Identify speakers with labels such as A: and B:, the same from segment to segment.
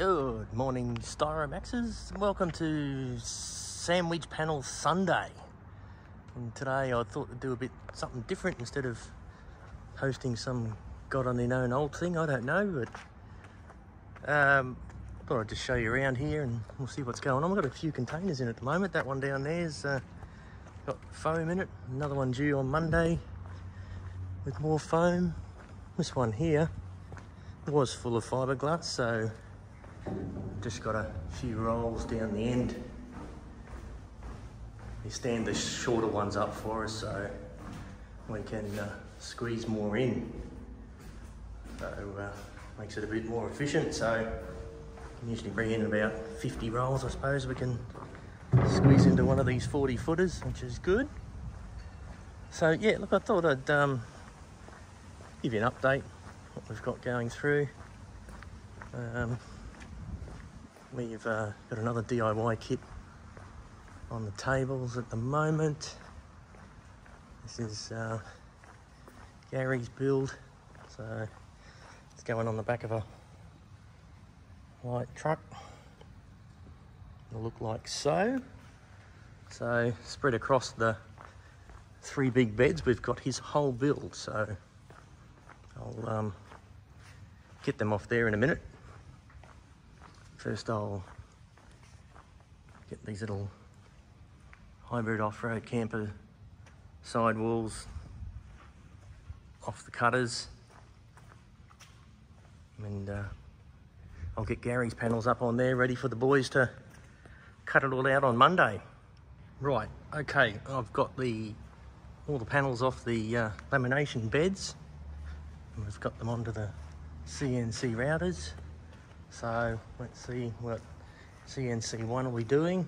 A: Good morning, StyroMAXs. Welcome to Sandwich Panel Sunday. And today I thought to do a bit something different instead of posting some God on their own old thing. I don't know, but thought I'd just show you around here and we'll see what's going on. We've got a few containers in at the moment. That one down there's got foam in it. Another one due on Monday with more foam. This one here was full of fiberglass, so just got a few rolls down the end. They stand the shorter ones up for us so we can squeeze more in. So makes it a bit more efficient. So we can usually bring in about 50 rolls, I suppose. We can squeeze into one of these 40 footers, which is good. So yeah, look, I thought I'd give you an update what we've got going through. We've got another DIY kit on the tables at the moment. This is Gary's build, so it's going on the back of a light truck. It'll look like so. So spread across the 3 big beds, we've got his whole build, so I'll get them off there in a minute. First I'll get these little hybrid off-road camper sidewalls off the cutters, and I'll get Gary's panels up on there ready for the boys to cut it all out on Monday. Right, okay, I've got all the panels off the lamination beds, and we've got them onto the CNC routers. So let's see what CNC 1 will be doing.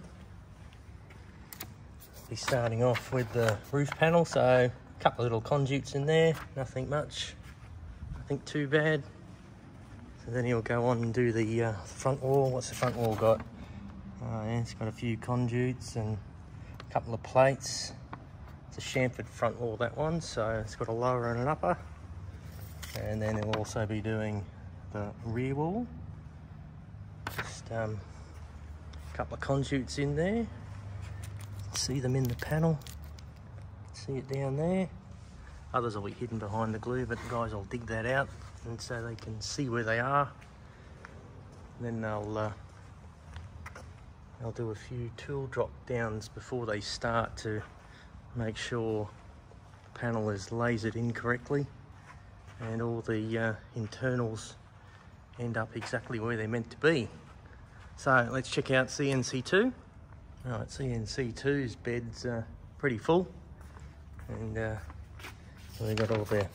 A: Be starting off with the roof panel, so a couple of little conduits in there, nothing much, I think too bad. So then he'll go on and do the front wall. What's the front wall got? Yeah, it's got a few conduits and a couple of plates. It's a chamfered front wall, that one, so it's got a lower and an upper. And then he'll also be doing the rear wall. Just a couple of conduits in there. See them in the panel. See it down there. Others will be hidden behind the glue, but the guys will dig that out and so they can see where they are. And then they'll do a few tool drop downs before they start to make sure the panel is lasered in correctly and all the internals end up exactly where they're meant to be. So let's check out CNC 2. Alright, CNC 2's bed's pretty full, and we've got all the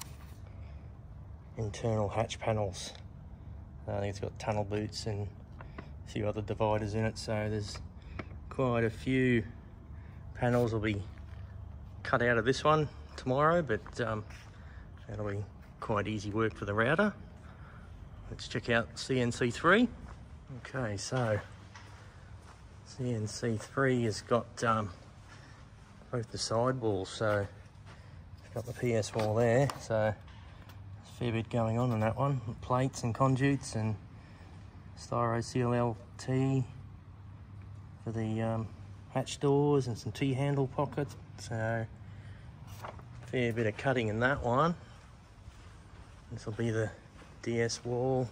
A: internal hatch panels. I think it's got tunnel boots and a few other dividers in it, so there's quite a few panels will be cut out of this one tomorrow, but that'll be quite easy work for the router. Let's check out CNC 3. Okay, so CNC 3 has got both the side walls, so it's got the PS wall there, so there's a fair bit going on that one. Plates and conduits and Styro CLLT for the hatch doors and some T-handle pockets, so fair bit of cutting in that one. This will be the DS wall.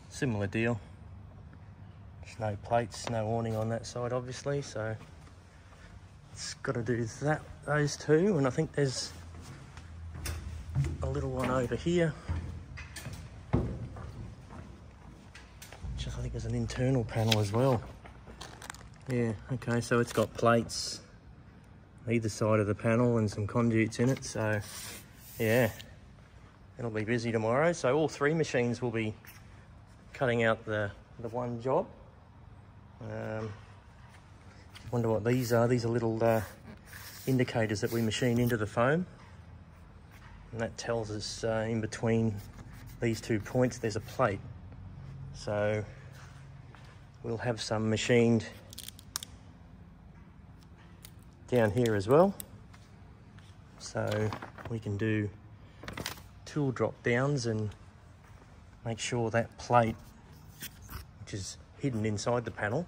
A: Similar deal. There's no plates, no awning on that side obviously, so it's got to do those two, and I think there's a little one over here, which I think is an internal panel as well. Yeah, okay, so it's got plates either side of the panel and some conduits in it, so yeah, it'll be busy tomorrow. So all 3 machines will be cutting out the one job. Wonder what these are. These are little indicators that we machine into the foam, and that tells us in between these 2 points there's a plate. So we'll have some machined down here as well, so we can do tool drop downs and make sure that plate, which is hidden inside the panel,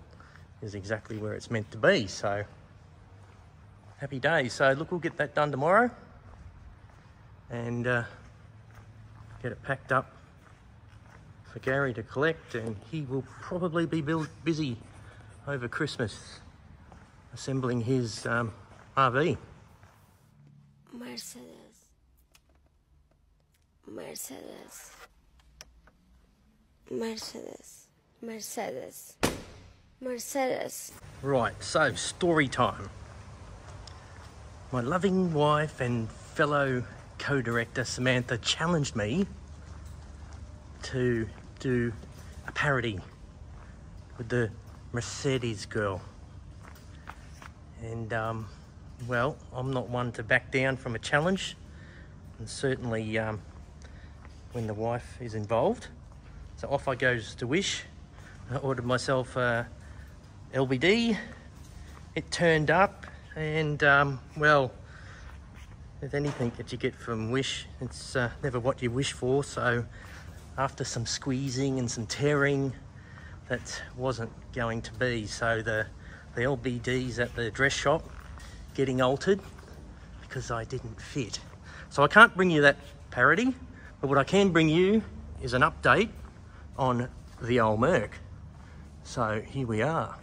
A: is exactly where it's meant to be. So happy days. So look, we'll get that done tomorrow and get it packed up for Gary to collect, and he will probably be busy over Christmas assembling his RV.
B: Mercedes, Mercedes, Mercedes, Mercedes, Mercedes.
A: Right, so story time. My loving wife and fellow co-director Samantha challenged me to do a parody with the Mercedes girl. And well, I'm not one to back down from a challenge, and certainly when the wife is involved. So off I goes to Wish. I ordered myself a LBD. It turned up, and well, with anything that you get from Wish, it's never what you wish for. So after some squeezing and some tearing, that wasn't going to be. So the LBDs at the dress shop getting altered because I didn't fit. So I can't bring you that parody, but what I can bring you is an update on the old Merc. So here we are.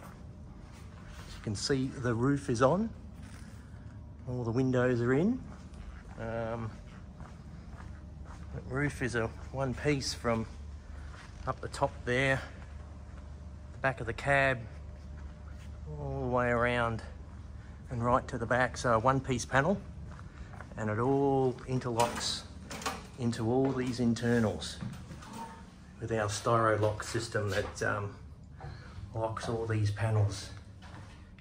A: As you can see, the roof is on, all the windows are in. The roof is a one piece from up the top there, the back of the cab, all the way around and right to the back. So a one-piece panel, and it all interlocks into all these internals with our StyroLock system that locks all these panels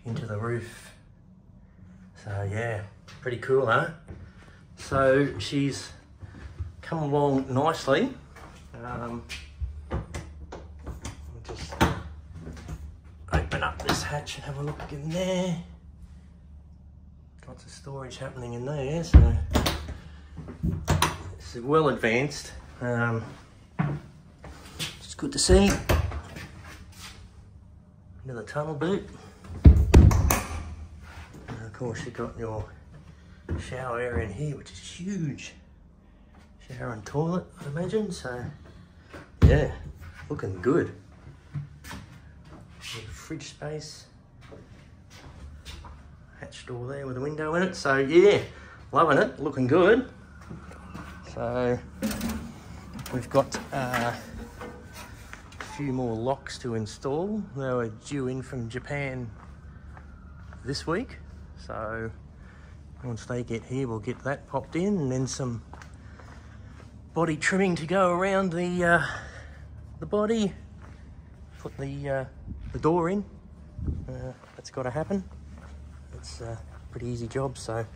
A: into the roof. So yeah, pretty cool, huh? So she's come along nicely. I'll just open up this hatch and have a look in there. Lots of storage happening in there, so this is well advanced. It's good to see. Into the tunnel boot. And of course you've got your shower area in here, which is huge. Shower and toilet, I imagine. So yeah, looking good. Fridge space. Hatch door there with a window in it. So yeah, loving it, looking good. So we've got a few more locks to install. They were due in from Japan this week. So once they get here, we'll get that popped in, and then some body trimming to go around the body. Put the door in. That's got to happen. It's a pretty easy job, so and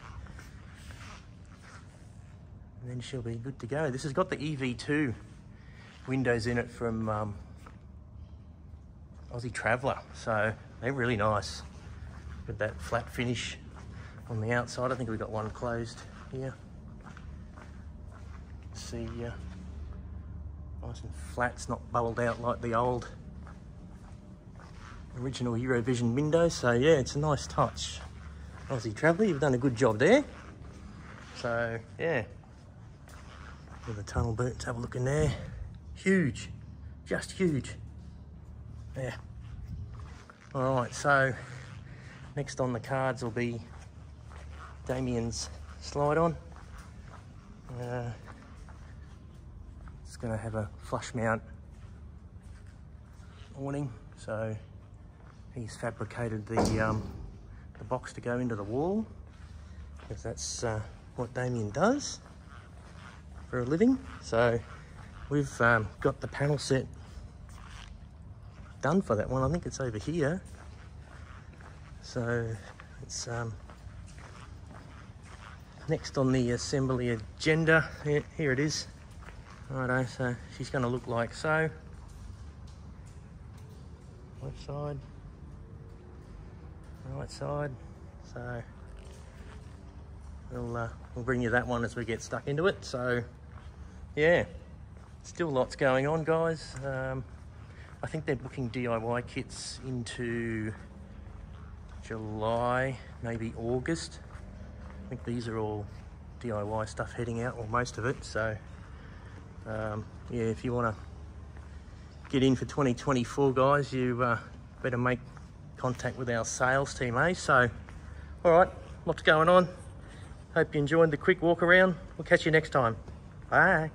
A: then she'll be good to go. This has got the EV2 windows in it from Aussie Traveller, so they're really nice with that flat finish on the outside. I think we've got one closed here. See, nice and flat. It's not bubbled out like the old original Eurovision window. So yeah, it's a nice touch. Aussie Traveller, you've done a good job there. So yeah, with the tunnel boot, let's have a look in there. Huge, just huge. Yeah. All right, so next on the cards will be Damien's slide on. It's going to have a flush mount awning, so he's fabricated the box to go into the wall, because that's what Damien does for a living. So we've got the panel set done for that one. I think it's over here. So it's next on the assembly agenda. Here it is. Righto, so she's going to look like so. Left side, right side. So we'll bring you that one as we get stuck into it. So yeah, Still lots going on, guys. I think they're booking DIY kits into July, maybe August. I think these are all DIY stuff heading out, or most of it. So yeah, if you want to get in for 2024, guys, you better make contact with our sales team, eh? So, all right, lots going on. Hope you enjoyed the quick walk around. We'll catch you next time. Bye.